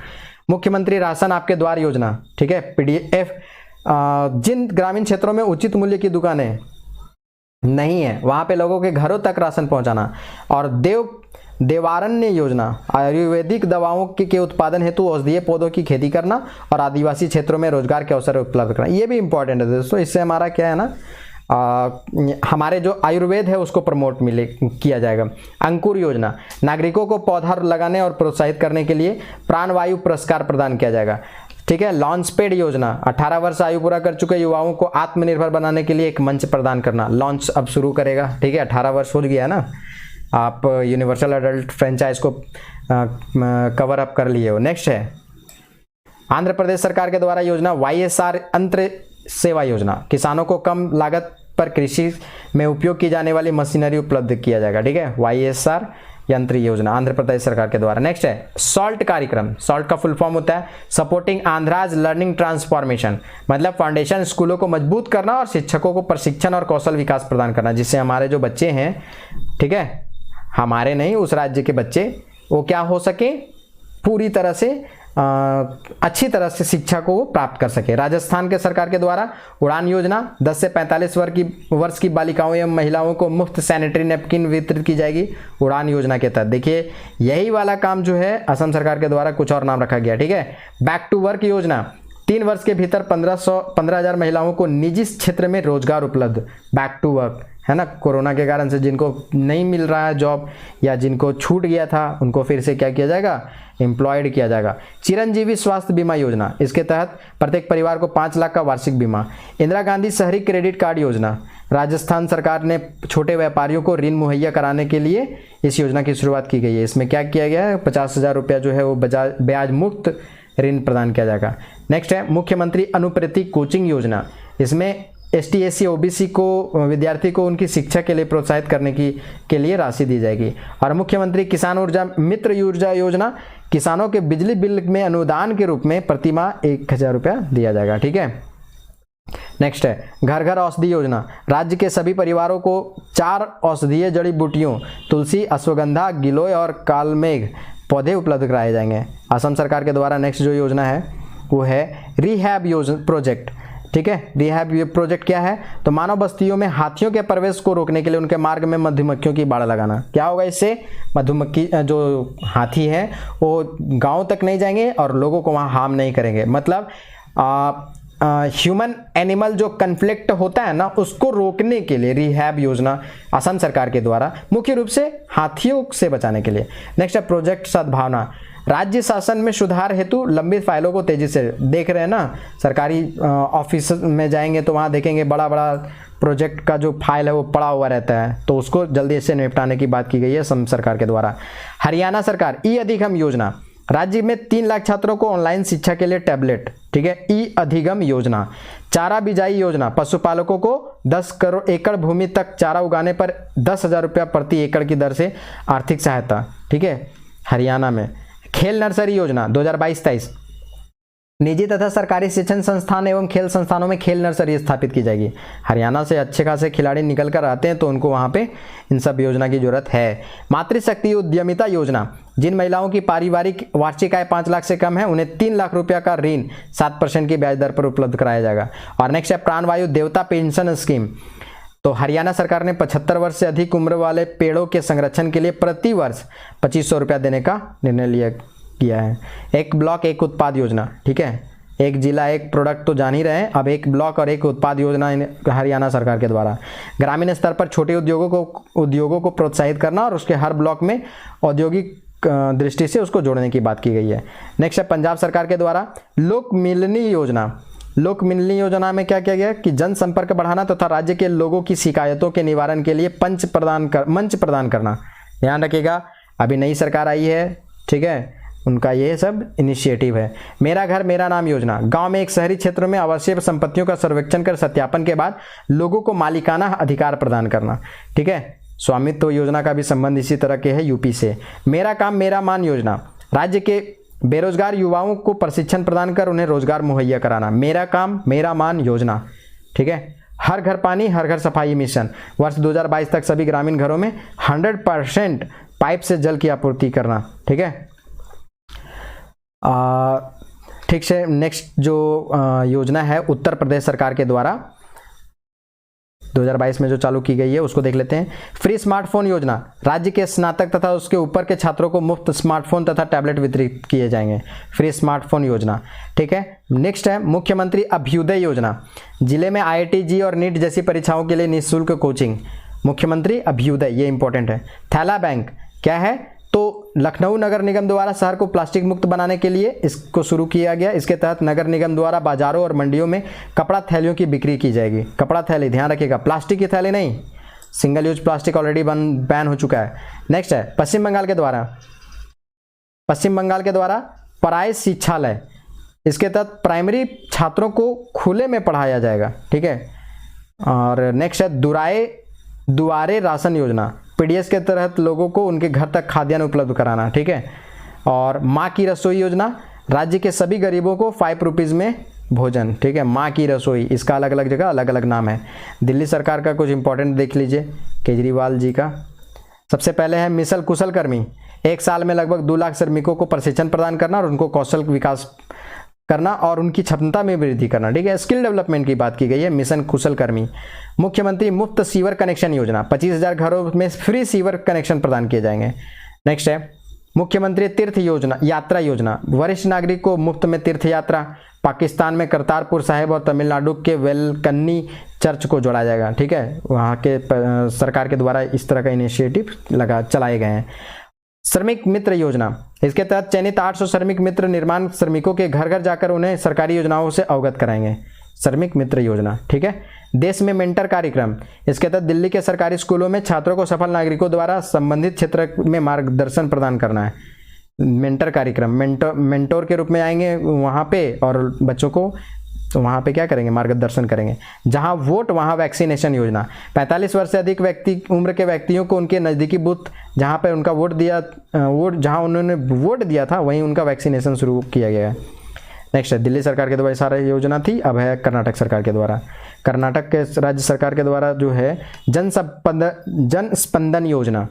मुख्यमंत्री राशन आपके द्वार योजना। ठीक है, PDF, जिन ग्रामीण क्षेत्रों में उचित मूल्य की दुकानें नहीं है वहां पे लोगों के घरों तक राशन पहुंचाना। और देवारण्य योजना, आयुर्वेदिक दवाओं के उत्पादन हेतु औषधीय पौधों की खेती करना और आदिवासी क्षेत्रों में रोजगार के अवसर उपलब्ध करना। ये भी इंपॉर्टेंट है दोस्तों, इससे हमारा क्या है ना, हमारे जो आयुर्वेद है उसको प्रमोट किया जाएगा। अंकुर योजना, नागरिकों को पौधा लगाने और प्रोत्साहित करने के लिए प्राणवायु पुरस्कार प्रदान किया जाएगा। ठीक है, लॉन्च पैड योजना, 18 वर्ष आयु पूरा कर चुके युवाओं को आत्मनिर्भर बनाने के लिए एक मंच प्रदान करना। लॉन्च अब शुरू करेगा। ठीक है, 18 वर्ष हो गया ना, आप यूनिवर्सल एडल्ट फ्रेंचाइज को कवर अप कर लिए हो। नेक्स्ट है आंध्र प्रदेश सरकार के द्वारा योजना YSR यंत्र सेवा योजना। किसानों को कम लागत पर कृषि में उपयोग की जाने वाली मशीनरी उपलब्ध किया जाएगा। ठीक है, YSR यंत्र योजना आंध्र प्रदेश सरकार के द्वारा। नेक्स्ट है सॉल्ट कार्यक्रम। सॉल्ट का फुल फॉर्म होता है सपोर्टिंग आंध्राज लर्निंग ट्रांसफॉर्मेशन, मतलब फाउंडेशन स्कूलों को मजबूत करना और शिक्षकों को प्रशिक्षण और कौशल विकास प्रदान करना, जिससे हमारे जो बच्चे हैं, ठीक है, हमारे नहीं उस राज्य के बच्चे, वो क्या हो सके, पूरी तरह से अच्छी तरह से शिक्षा को प्राप्त कर सके। राजस्थान के सरकार के द्वारा उड़ान योजना, 10 से 45 वर्ष की बालिकाओं एवं महिलाओं को मुफ्त सैनिटरी नैपकिन वितरित की जाएगी उड़ान योजना के तहत। देखिए यही वाला काम जो है असम सरकार के द्वारा कुछ और नाम रखा गया। ठीक है, बैक टू वर्क योजना, 3 वर्ष के भीतर 15,000 महिलाओं को निजी क्षेत्र में रोजगार उपलब्ध। बैक टू वर्क है ना, कोरोना के कारण से जिनको नहीं मिल रहा है जॉब या जिनको छूट गया था उनको फिर से क्या किया जाएगा, एम्प्लॉयड किया जाएगा। चिरंजीवी स्वास्थ्य बीमा योजना, इसके तहत प्रत्येक परिवार को 5 लाख का वार्षिक बीमा। इंदिरा गांधी शहरी क्रेडिट कार्ड योजना, राजस्थान सरकार ने छोटे व्यापारियों को ऋण मुहैया कराने के लिए इस योजना की शुरुआत की गई है। इसमें क्या किया गया है, 50,000 रुपया जो है वो ब्याज मुक्त ऋण प्रदान किया जाएगा। नेक्स्ट है मुख्यमंत्री अनुप्रति कोचिंग योजना, इसमें ST SC OBC को विद्यार्थी को उनकी शिक्षा के लिए प्रोत्साहित करने के लिए राशि दी जाएगी। और मुख्यमंत्री किसान ऊर्जा मित्र ऊर्जा योजना, किसानों के बिजली बिल में अनुदान के रूप में प्रति माह 1,000 रुपया दिया जाएगा। ठीक है, नेक्स्ट है घर घर औषधि योजना, राज्य के सभी परिवारों को 4 औषधीय जड़ी बूटियों तुलसी, अश्वगंधा, गिलोय और कालमेघ पौधे उपलब्ध कराए जाएंगे असम सरकार के द्वारा। नेक्स्ट जो योजना है वो है रिहैब योजना प्रोजेक्ट। ठीक है, रिहैब ये प्रोजेक्ट क्या है, तो मानव बस्तियों में हाथियों के प्रवेश को रोकने के लिए उनके मार्ग में मधुमक्खियों की बाड़ लगाना। क्या होगा इससे, मधुमक्खी जो हाथी है वो गांव तक नहीं जाएंगे और लोगों को वहां हार्म नहीं करेंगे। मतलब ह्यूमन एनिमल जो कन्फ्लिक्ट होता है ना, उसको रोकने के लिए रिहैब योजना असम सरकार के द्वारा, मुख्य रूप से हाथियों से बचाने के लिए। नेक्स्ट है प्रोजेक्ट सद्भावना, राज्य शासन में सुधार हेतु लंबित फाइलों को तेजी से, देख रहे हैं ना, सरकारी ऑफिस में जाएंगे तो वहाँ देखेंगे बड़ा बड़ा प्रोजेक्ट का जो फाइल है वो पड़ा हुआ रहता है, तो उसको जल्दी से निपटाने की बात की गई है असम सरकार के द्वारा। हरियाणा सरकार ई अधिगम योजना, राज्य में 3 लाख छात्रों को ऑनलाइन शिक्षा के लिए टैबलेट। ठीक है, ई अधिगम योजना। चारा बिजाई योजना, पशुपालकों को 10 करोड़ एकड़ भूमि तक चारा उगाने पर 10,000 रुपया प्रति एकड़ की दर से आर्थिक सहायता। ठीक है, हरियाणा में। खेल नर्सरी योजना 2022-23, निजी तथा सरकारी शिक्षण संस्थान एवं खेल संस्थानों में खेल नर्सरी स्थापित की जाएगी। हरियाणा से अच्छे खासे खिलाड़ी निकल कर आते हैं तो उनको वहाँ पे इन सब योजना की जरूरत है। मातृशक्ति उद्यमिता योजना, जिन महिलाओं की पारिवारिक वार्षिक आय 5 लाख से कम है उन्हें 3 लाख रुपया का ऋण 7% की ब्याज दर पर उपलब्ध कराया जाएगा। और नेक्स्ट है प्राणवायु देवता पेंशन स्कीम, तो हरियाणा सरकार ने 75 वर्ष से अधिक उम्र वाले पेड़ों के संरक्षण के लिए प्रति वर्ष 2500 रुपया देने का निर्णय किया है। एक ब्लॉक एक उत्पाद योजना, ठीक है, एक जिला एक प्रोडक्ट तो जान ही रहे हैं, अब एक ब्लॉक और एक उत्पाद योजना हरियाणा सरकार के द्वारा ग्रामीण स्तर पर छोटे उद्योगों को प्रोत्साहित करना और उसके हर ब्लॉक में औद्योगिक दृष्टि से उसको जोड़ने की बात की गई है। नेक्स्ट है पंजाब सरकार के द्वारा लोक मिलनी योजना। लोक मिलनी योजना में क्या किया गया कि जनसंपर्क बढ़ाना तथा राज्य के लोगों की शिकायतों के निवारण के लिए मंच प्रदान करना। ध्यान रखिएगा, अभी नई सरकार आई है, ठीक है, उनका ये सब इनिशिएटिव है। मेरा घर मेरा नाम योजना, गांव में एक शहरी क्षेत्र में आवासीय संपत्तियों का सर्वेक्षण कर सत्यापन के बाद लोगों को मालिकाना अधिकार प्रदान करना, ठीक है। स्वामित्व योजना का भी संबंध इसी तरह के है यूपी से। मेरा काम मेरा मान योजना, राज्य के बेरोजगार युवाओं को प्रशिक्षण प्रदान कर उन्हें रोजगार मुहैया कराना। मेरा काम मेरा मान योजना, ठीक है। हर घर पानी हर घर सफाई मिशन, वर्ष 2022 तक सभी ग्रामीण घरों में 100% पाइप से जल की आपूर्ति करना, ठीक है। ठीक से नेक्स्ट जो योजना है उत्तर प्रदेश सरकार के द्वारा 2022 में जो चालू की गई है उसको देख लेते हैं। फ्री स्मार्टफोन योजना, राज्य के स्नातक तथा उसके ऊपर के छात्रों को मुफ्त स्मार्टफोन तथा टैबलेट वितरित किए जाएंगे। फ्री स्मार्टफोन योजना, ठीक है। नेक्स्ट है मुख्यमंत्री अभ्युदय योजना, जिले में IIT जी और नीट जैसी परीक्षाओं के लिए निःशुल्क कोचिंग। मुख्यमंत्री अभ्युदय, ये इंपॉर्टेंट है। थैला बैंक क्या है, तो लखनऊ नगर निगम द्वारा शहर को प्लास्टिक मुक्त बनाने के लिए इसको शुरू किया गया। इसके तहत नगर निगम द्वारा बाजारों और मंडियों में कपड़ा थैलियों की बिक्री की जाएगी। कपड़ा थैली, ध्यान रखिएगा, प्लास्टिक की थैली नहीं, single use plastic already ban हो चुका है। नेक्स्ट है पश्चिम बंगाल के द्वारा पराय शिक्षालय, इसके तहत प्राइमरी छात्रों को खुले में पढ़ाया जाएगा, ठीक है। और नेक्स्ट है दुआरे राशन योजना, PDS के तहत लोगों को उनके घर तक खाद्यान्न उपलब्ध कराना, ठीक है। और माँ की रसोई योजना, राज्य के सभी गरीबों को 5 रुपीज़ में भोजन, ठीक है। माँ की रसोई, इसका अलग अलग जगह अलग अलग नाम है। दिल्ली सरकार का कुछ इंपॉर्टेंट देख लीजिए, केजरीवाल जी का। सबसे पहले है मिशन कुशल कर्मी, 1 साल में लगभग 2 लाख श्रमिकों को प्रशिक्षण प्रदान करना और उनको कौशल विकास करना और उनकी क्षमता में वृद्धि करना, ठीक है। स्किल डेवलपमेंट की बात की गई है, मिशन कुशल कर्मी। मुख्यमंत्री मुफ्त सीवर कनेक्शन योजना, 25,000 घरों में फ्री सीवर कनेक्शन प्रदान किए जाएंगे। नेक्स्ट है मुख्यमंत्री तीर्थ योजना, यात्रा योजना, वरिष्ठ नागरिक को मुफ्त में तीर्थ यात्रा। पाकिस्तान में करतारपुर साहिब और तमिलनाडु के वेलकन्नी चर्च को जोड़ा जाएगा, ठीक है। वहाँ के सरकार के द्वारा इस तरह का इनिशिएटिव चलाए गए हैं। श्रमिक मित्र योजना, इसके तहत चयनित 800 श्रमिक मित्र निर्माण श्रमिकों के घर घर जाकर उन्हें सरकारी योजनाओं से अवगत कराएंगे। श्रमिक मित्र योजना, ठीक है। देश में मेंटर कार्यक्रम, इसके तहत दिल्ली के सरकारी स्कूलों में छात्रों को सफल नागरिकों द्वारा संबंधित क्षेत्र में मार्गदर्शन प्रदान करना है। मेंटर कार्यक्रम, मेंटोर के रूप में आएंगे वहाँ पे और बच्चों को तो वहाँ पे क्या करेंगे, मार्गदर्शन करेंगे। जहाँ वोट वहाँ वैक्सीनेशन योजना, 45 वर्ष से अधिक उम्र के व्यक्तियों को उनके नज़दीकी बूथ जहाँ पे उनका जहाँ उन्होंने वोट दिया था वहीं उनका वैक्सीनेशन शुरू किया गया है। नेक्स्ट है दिल्ली सरकार के द्वारा सारी योजना थी, अब है कर्नाटक सरकार के द्वारा। कर्नाटक के राज्य सरकार के द्वारा जो है जन स्पंदन योजना,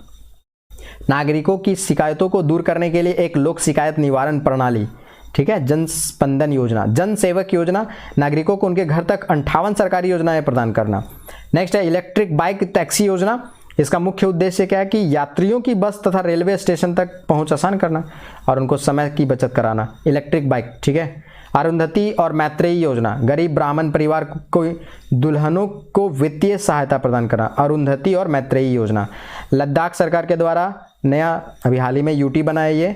नागरिकों की शिकायतों को दूर करने के लिए एक लोक शिकायत निवारण प्रणाली, ठीक है। जन स्पंदन योजना, जन सेवक योजना, नागरिकों को उनके घर तक 58 सरकारी योजनाएं प्रदान करना। नेक्स्ट है इलेक्ट्रिक बाइक टैक्सी योजना, इसका मुख्य उद्देश्य क्या है कि यात्रियों की बस तथा रेलवे स्टेशन तक पहुंच आसान करना और उनको समय की बचत कराना। इलेक्ट्रिक बाइक, ठीक है। अरुंधति और मैत्रेयी योजना, गरीब ब्राह्मण परिवार को दुल्हनों को वित्तीय सहायता प्रदान करना। अरुंधति और मैत्रेयी योजना। लद्दाख सरकार के द्वारा नया अभी हाल ही में UT बनाया ये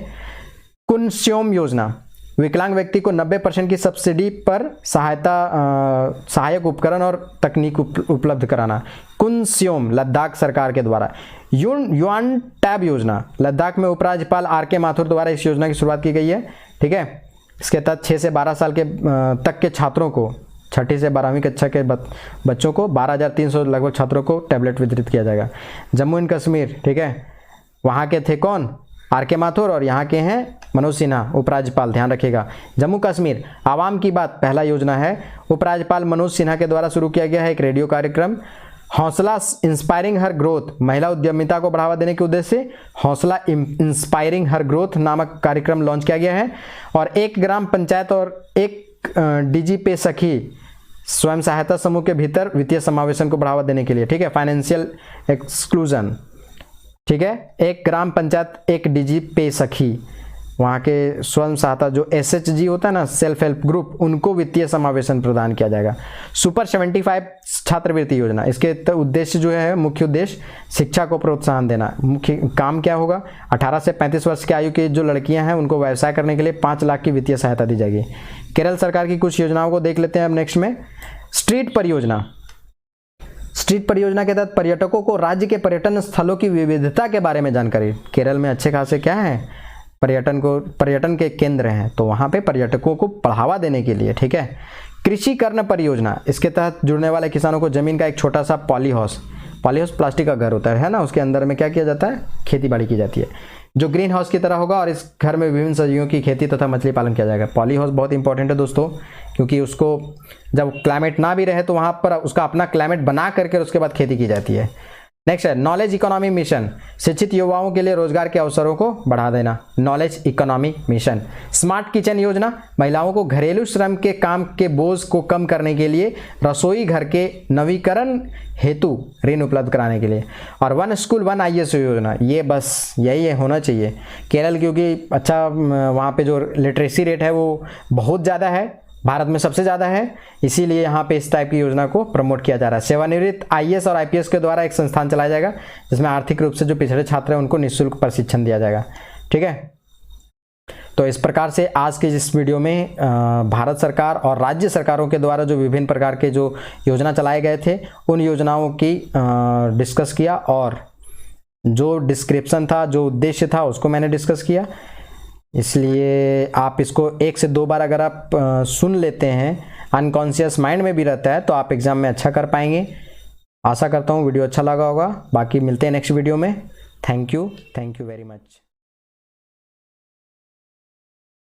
कुनस्योम योजना, विकलांग व्यक्ति को 90% की सब्सिडी पर सहायक उपकरण और तकनीक उपलब्ध कराना। कुनस्योम लद्दाख सरकार के द्वारा। युआन टैब योजना, लद्दाख में उपराज्यपाल RK माथुर द्वारा इस योजना की शुरुआत की गई है, ठीक है। इसके तहत 6 से 12 साल के तक के छात्रों को, 6ठी से 12वीं कक्षा के बच्चों को 12,300 लगभग छात्रों को टैबलेट वितरित किया जाएगा। जम्मू एंड कश्मीर, ठीक है, वहाँ के थे कौन, RK माथुर, और यहाँ के हैं मनोज सिन्हा उपराज्यपाल, ध्यान रखिएगा। जम्मू कश्मीर आवाम की बात पहला योजना है, उपराज्यपाल मनोज सिन्हा के द्वारा शुरू किया गया है एक रेडियो कार्यक्रम। हौसला इंस्पायरिंग हर ग्रोथ, महिला उद्यमिता को बढ़ावा देने के उद्देश्य से हौसला इंस्पायरिंग हर ग्रोथ नामक कार्यक्रम लॉन्च किया गया है। और एक ग्राम पंचायत और एक DG पे सखी स्वयं सहायता समूह के भीतर वित्तीय समावेशन को बढ़ावा देने के लिए, ठीक है, फाइनेंशियल एक्सक्लूजन, ठीक है। एक ग्राम पंचायत एक डिजी पे सखी, वहाँ के स्वयं सहायता जो SHG होता है ना, सेल्फ हेल्प ग्रुप, उनको वित्तीय समावेशन प्रदान किया जाएगा। सुपर 75 छात्रवृत्ति योजना, इसके उद्देश्य जो है, मुख्य उद्देश्य शिक्षा को प्रोत्साहन देना। मुख्य काम क्या होगा, 18 से 35 वर्ष की आयु की जो लड़कियां हैं उनको व्यवसाय करने के लिए 5 लाख की वित्तीय सहायता दी जाएगी। केरल सरकार की कुछ योजनाओं को देख लेते हैं अब नेक्स्ट में। स्ट्रीट परियोजना, स्ट्रीट परियोजना के तहत पर्यटकों को राज्य के पर्यटन स्थलों की विविधता के बारे में जानकारी। केरल में अच्छे खासे क्या है, पर्यटन के केंद्र हैं, तो वहाँ पे पर्यटकों को बढ़ावा देने के लिए, ठीक है। कृषि कर्ण परियोजना, इसके तहत जुड़ने वाले किसानों को जमीन का एक छोटा सा पॉली हाउस प्लास्टिक का घर होता है ना, उसके अंदर में क्या किया जाता है, खेती बाड़ी की जाती है, जो ग्रीन हाउस की तरह होगा, और इस घर में विभिन्न सब्जियों की खेती तथा मछली पालन किया जाएगा। पॉली हाउस बहुत इंपॉर्टेंट है दोस्तों, क्योंकि उसको जब क्लाइमेट ना भी रहे तो वहाँ पर उसका अपना क्लाइमेट बना करके उसके बाद खेती की जाती है। नेक्स्ट है नॉलेज इकोनॉमी मिशन, शिक्षित युवाओं के लिए रोजगार के अवसरों को बढ़ा देना, knowledge economy mission. Smart kitchen योजना, महिलाओं को घरेलू श्रम के काम के बोझ को कम करने के लिए रसोई घर के नवीकरण हेतु ऋण उपलब्ध कराने के लिए। और वन स्कूल वन IAS योजना, ये बस यही है, होना चाहिए। केरल क्योंकि अच्छा वहाँ पे जो लिटरेसी रेट है वो बहुत ज़्यादा है, भारत में सबसे ज़्यादा है, इसीलिए यहाँ पे इस टाइप की योजना को प्रमोट किया जा रहा है। सेवानिवृत्त IAS और IPS के द्वारा एक संस्थान चलाया जाएगा, जिसमें आर्थिक रूप से जो पिछड़े छात्र हैं उनको निःशुल्क प्रशिक्षण दिया जाएगा, ठीक है। तो इस प्रकार से आज के इस वीडियो में भारत सरकार और राज्य सरकारों के द्वारा जो विभिन्न प्रकार के जो योजना चलाए गए थे उन योजनाओं की डिस्कस किया, और जो डिस्क्रिप्शन था, जो उद्देश्य था, उसको मैंने डिस्कस किया। इसलिए आप इसको 1 से 2 बार अगर आप सुन लेते हैं, अनकॉन्शियस माइंड में भी रहता है, तो आप एग्जाम में अच्छा कर पाएंगे। आशा करता हूँ वीडियो अच्छा लगा होगा। बाकी मिलते हैं नेक्स्ट वीडियो में। Thank you very much.